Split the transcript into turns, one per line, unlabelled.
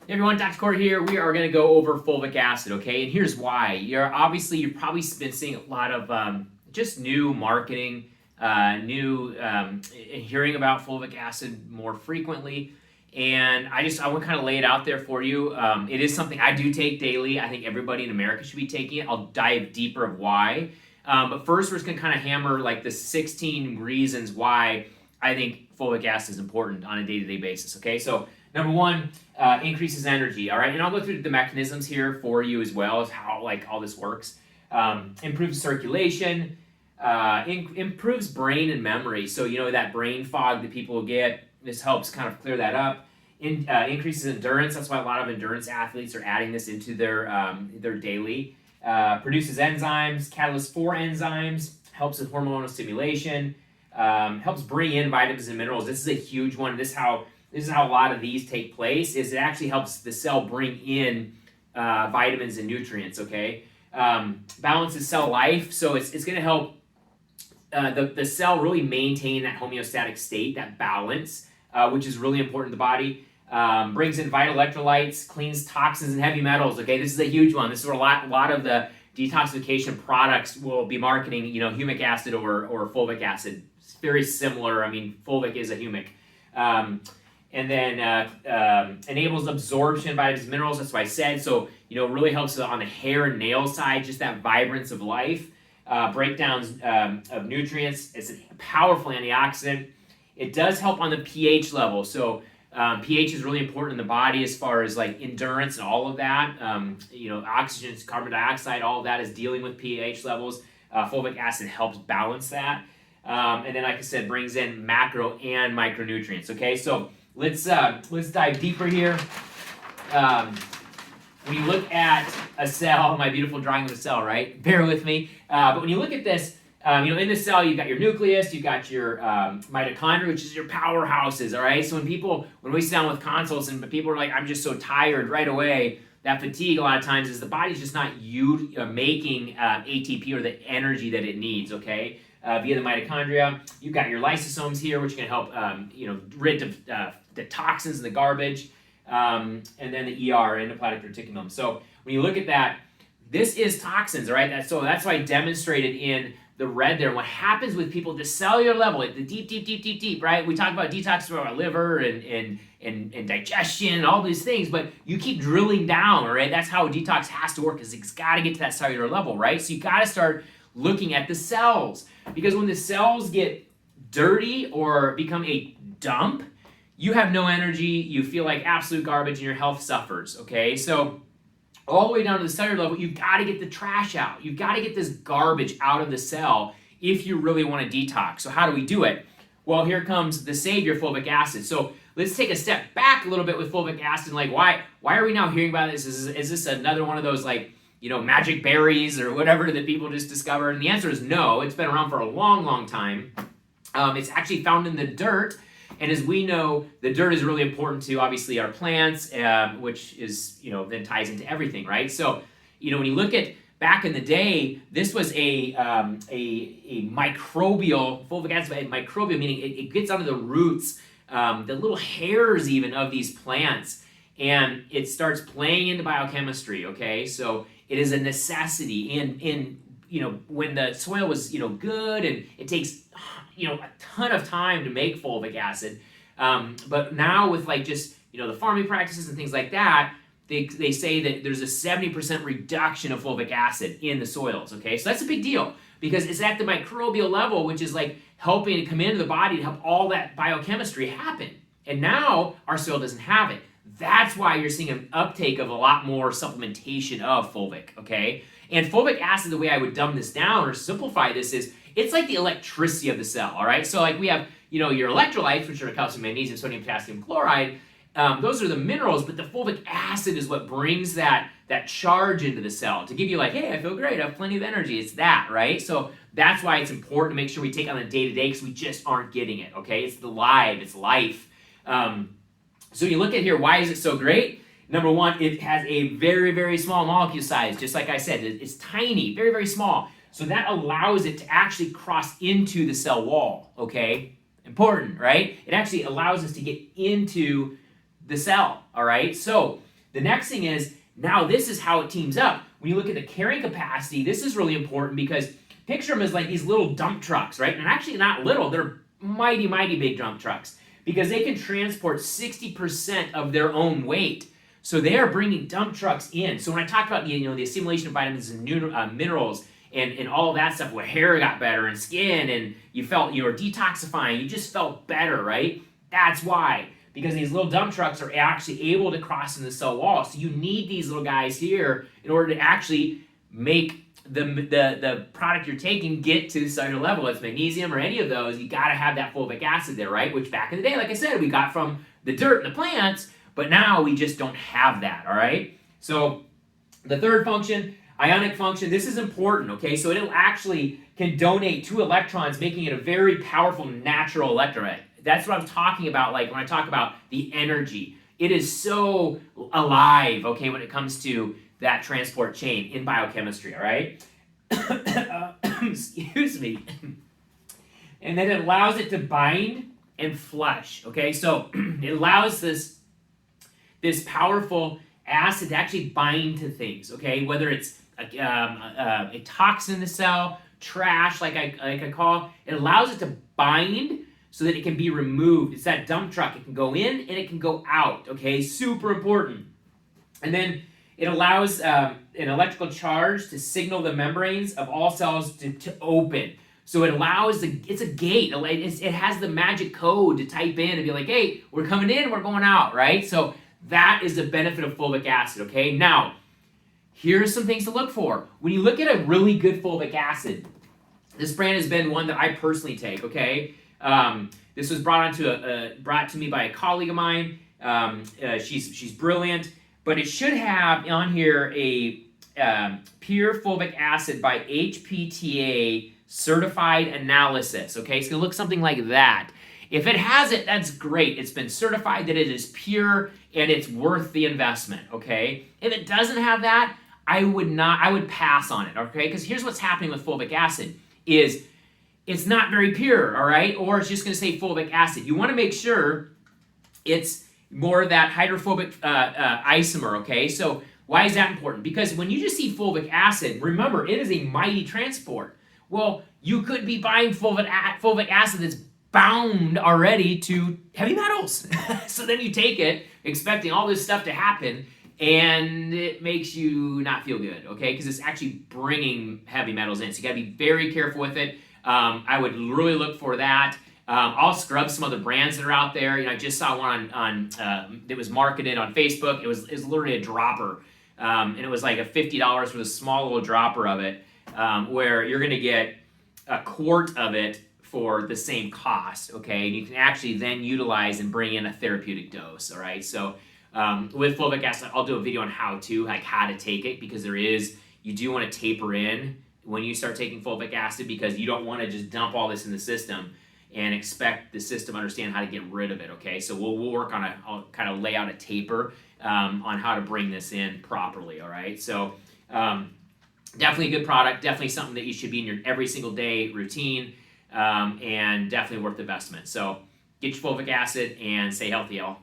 Hey everyone, Dr. Cord here. We are going to go over fulvic acid, okay? And here's why. You've probably been seeing a lot of just new marketing, hearing about fulvic acid more frequently. And I want to kind of lay it out there for you. It is something I do take daily. I think everybody in America should be taking it. I'll dive deeper of why. But first, we're just going to kind of hammer like the 16 reasons why I think fulvic acid is important on a day-to-day basis, okay? So number one, increases energy, all right? And I'll go through the mechanisms here for you as well as how like all this works. Improves circulation, improves brain and memory. So, that brain fog that people get, this helps kind of clear that up. Increases endurance. That's why a lot of endurance athletes are adding this into their daily. Produces enzymes, catalyst for enzymes, helps with hormonal stimulation, helps bring in vitamins and minerals. This is a huge one. This is how a lot of these take place, is it actually helps the cell bring in vitamins and nutrients, okay? Balances cell life, so it's going to help the cell really maintain that homeostatic state, that balance, which is really important to the body. Brings in vital electrolytes, cleans toxins and heavy metals, okay? This is a huge one. This is where a lot of the detoxification products will be marketing, humic acid or fulvic acid. It's very similar. I mean, fulvic is a humic. And then enables absorption of vitamins and minerals. That's what I said. So, really helps on the hair and nail side, just that vibrance of life. Breakdowns of nutrients. It's a powerful antioxidant. It does help on the pH level. So, pH is really important in the body as far as like endurance and all of that. Oxygen, carbon dioxide, all of that is dealing with pH levels. Fulvic acid helps balance that. And then, like I said, brings in macro and micronutrients. Okay, so let's dive deeper here. When you look at a cell, my beautiful drawing of a cell, right? Bear with me. But when you look at this, in the cell, you've got your nucleus, you've got your mitochondria, which is your powerhouses, all right? So when we sit down with consults and people are like, I'm just so tired right away, that fatigue a lot of times is the body's just not making ATP or the energy that it needs, okay? Via the mitochondria. You've got your lysosomes here, which can help, rid of the toxins and the garbage, and then the ER, endoplasmic reticulum. So when you look at that, this is toxins, all right? That's why I demonstrated in the red there. What happens with people at the cellular level, at the deep, right? We talk about detox for our liver and digestion and all these things, but you keep drilling down, all right? That's how a detox has to work, is it's got to get to that cellular level, right? So you got to start looking at the cells, because when the cells get dirty or become a dump, you have no energy, you feel like absolute garbage, and your health suffers, okay? So all the way down to the cellular level, you've got to get the trash out. You've got to get this garbage out of the cell if you really want to detox. So how do we do it? Well, here comes the savior, fulvic acid. So let's take a step back a little bit with fulvic acid. Like, why are we now hearing about this? Is this another one of those, like, magic berries or whatever that people just discovered? And the answer is no. It's been around for a long, long time. It's actually found in the dirt. And as we know, the dirt is really important to, obviously, our plants, which is, then ties into everything, right? So, when you look at back in the day, this was a microbial, fulvic acid, microbial, meaning it gets under the roots, the little hairs even of these plants, and it starts playing into biochemistry, okay? So it is a necessity in when the soil was, good, and it takes, a ton of time to make fulvic acid. But now with the farming practices and things like that, they say that there's a 70% reduction of fulvic acid in the soils, okay? So that's a big deal, because it's at the microbial level, which is like helping to come into the body to help all that biochemistry happen. And now our soil doesn't have it. That's why you're seeing an uptake of a lot more supplementation of fulvic, okay? And fulvic acid, the way I would dumb this down or simplify this is, it's like the electricity of the cell, all right? So like we have, your electrolytes, which are calcium, magnesium, sodium, potassium, chloride. Those are the minerals, but the fulvic acid is what brings that charge into the cell to give you like, hey, I feel great, I have plenty of energy. It's that, right? So that's why it's important to make sure we take on a day-to-day, because we just aren't getting it, okay? It's it's life. So you look at here, why is it so great? Number one, it has a very, very small molecule size. Just like I said, it's tiny, very, very small. So that allows it to actually cross into the cell wall, okay? Important, right? It actually allows us to get into the cell, all right? So The next thing is, now this is how it teams up. When you look at the carrying capacity, this is really important because picture them as like these little dump trucks, right? And actually not little, they're mighty, mighty big dump trucks because they can transport 60% of their own weight. So they are bringing dump trucks in. So when I talk about the assimilation of vitamins and minerals and all of that stuff, where hair got better and skin and you felt you were detoxifying, you just felt better, right? That's why. Because these little dump trucks are actually able to cross in the cell wall. So you need these little guys here in order to actually make the product you're taking get to the cellular level. It's magnesium or any of those, you got to have that fulvic acid there, right? Which back in the day, like I said, we got from the dirt and the plants, but now we just don't have that, all right? So the third function, ionic function, this is important, okay? So it actually can donate 2 electrons, making it a very powerful natural electrolyte. That's what I'm talking about, like when I talk about the energy. It is so alive, okay, when it comes to that transport chain in biochemistry, all right? Excuse me. And then it allows it to bind and flush, okay? So it allows this powerful acid to actually bind to things, okay? Whether it's a toxin in the cell, trash, like I call, it allows it to bind so that it can be removed. It's that dump truck. It can go in and it can go out, okay? Super important. And then it allows an electrical charge to signal the membranes of all cells to open. So it allows, it's a gate. It has the magic code to type in and be like, hey, we're coming in, we're going out, right? So that is the benefit of fulvic acid, okay? Now, here's some things to look for. When you look at a really good fulvic acid, this brand has been one that I personally take, okay? This was brought to me by a colleague of mine. She's brilliant, but it should have on here a pure fulvic acid by HPTA certified analysis. Okay, it's gonna look something like that. If it has it, that's great. It's been certified that it is pure and it's worth the investment. Okay, if it doesn't have that, I would pass on it. Okay, because here's what's happening with fulvic acid is it's not very pure, all right? Or it's just going to say fulvic acid. You want to make sure it's more of that hydrophobic isomer, okay? So why is that important? Because when you just see fulvic acid, remember, it is a mighty transport. Well, you could be buying fulvic acid that's bound already to heavy metals. So then you take it, expecting all this stuff to happen, and it makes you not feel good, okay? Because it's actually bringing heavy metals in. So you got to be very careful with it. I would really look for that. I'll scrub some other brands that are out there. I just saw one on that was marketed on Facebook. It was literally a dropper, and it was like a $50 for the small little dropper of it, where you're going to get a quart of it for the same cost. Okay, and you can actually then utilize and bring in a therapeutic dose. All right, so with fulvic acid, I'll do a video on how to take it because you do want to taper in when you start taking fulvic acid because you don't want to just dump all this in the system and expect the system to understand how to get rid of it, okay? So we'll work on I'll kind of lay out a taper on how to bring this in properly, all right? So definitely a good product, definitely something that you should be in your every single day routine, and definitely worth the investment. So get your fulvic acid and stay healthy, y'all.